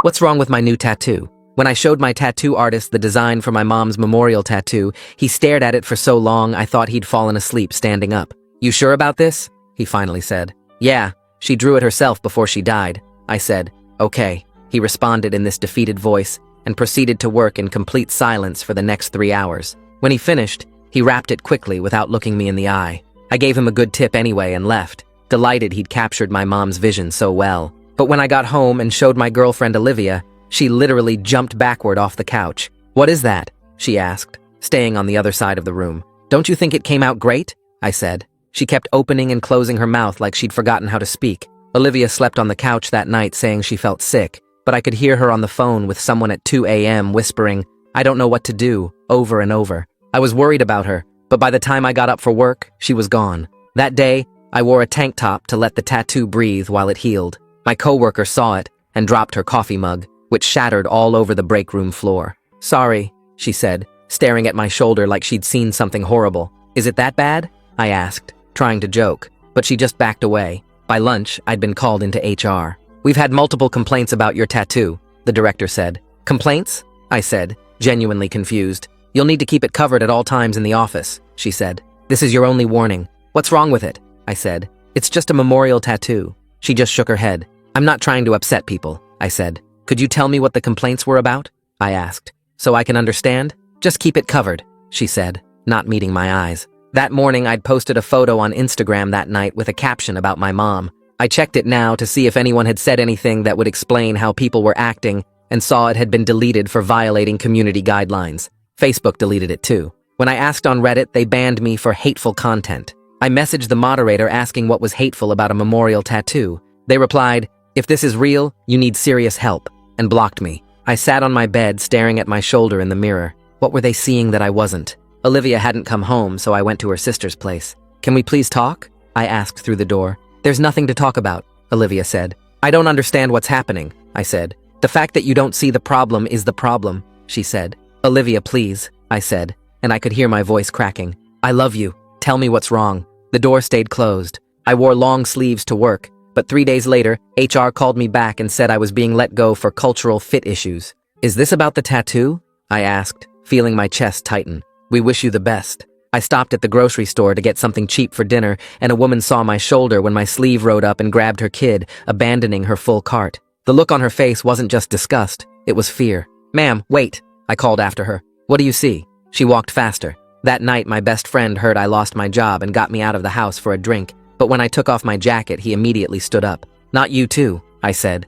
What's wrong with my new tattoo? When I showed my tattoo artist the design for my mom's memorial tattoo, he stared at it for so long I thought he'd fallen asleep standing up. You sure about this? He finally said. Yeah, she drew it herself before she died. I said, okay. He responded in this defeated voice and proceeded to work in complete silence for the next 3 hours. When he finished, he wrapped it quickly without looking me in the eye. I gave him a good tip anyway and left, delighted he'd captured my mom's vision so well. But when I got home and showed my girlfriend Olivia, she literally jumped backward off the couch. What is that? She asked, staying on the other side of the room. Don't you think it came out great? I said. She kept opening and closing her mouth like she'd forgotten how to speak. Olivia slept on the couch that night saying she felt sick, but I could hear her on the phone with someone at 2 a.m. whispering, I don't know what to do, over and over. I was worried about her, but by the time I got up for work, she was gone. That day, I wore a tank top to let the tattoo breathe while it healed. My coworker saw it and dropped her coffee mug, which shattered all over the break room floor. Sorry, she said, staring at my shoulder like she'd seen something horrible. Is it that bad? I asked, trying to joke, but she just backed away. By lunch, I'd been called into HR. We've had multiple complaints about your tattoo, the director said. Complaints? I said, genuinely confused. You'll need to keep it covered at all times in the office, she said. This is your only warning. What's wrong with it? I said. It's just a memorial tattoo. She just shook her head. I'm not trying to upset people, I said. Could you tell me what the complaints were about? I asked. So I can understand? Just keep it covered, she said, not meeting my eyes. That morning, I'd posted a photo on Instagram that night with a caption about my mom. I checked it now to see if anyone had said anything that would explain how people were acting and saw it had been deleted for violating community guidelines. Facebook deleted it too. When I asked on Reddit, they banned me for hateful content. I messaged the moderator asking what was hateful about a memorial tattoo. They replied, if this is real, you need serious help, and blocked me. I sat on my bed staring at my shoulder in the mirror. What were they seeing that I wasn't? Olivia hadn't come home, so I went to her sister's place. Can we please talk? I asked through the door. There's nothing to talk about, Olivia said. I don't understand what's happening, I said. The fact that you don't see the problem is the problem, she said. Olivia, please, I said, and I could hear my voice cracking. I love you. Tell me what's wrong. The door stayed closed. I wore long sleeves to work, but 3 days later, HR called me back and said I was being let go for cultural fit issues. Is this about the tattoo? I asked, feeling my chest tighten. We wish you the best. I stopped at the grocery store to get something cheap for dinner, and a woman saw my shoulder when my sleeve rode up and grabbed her kid, abandoning her full cart. The look on her face wasn't just disgust, it was fear. Ma'am, wait, I called after her. What do you see? She walked faster. That night, my best friend heard I lost my job and got me out of the house for a drink, but when I took off my jacket, he immediately stood up. Not you too, I said,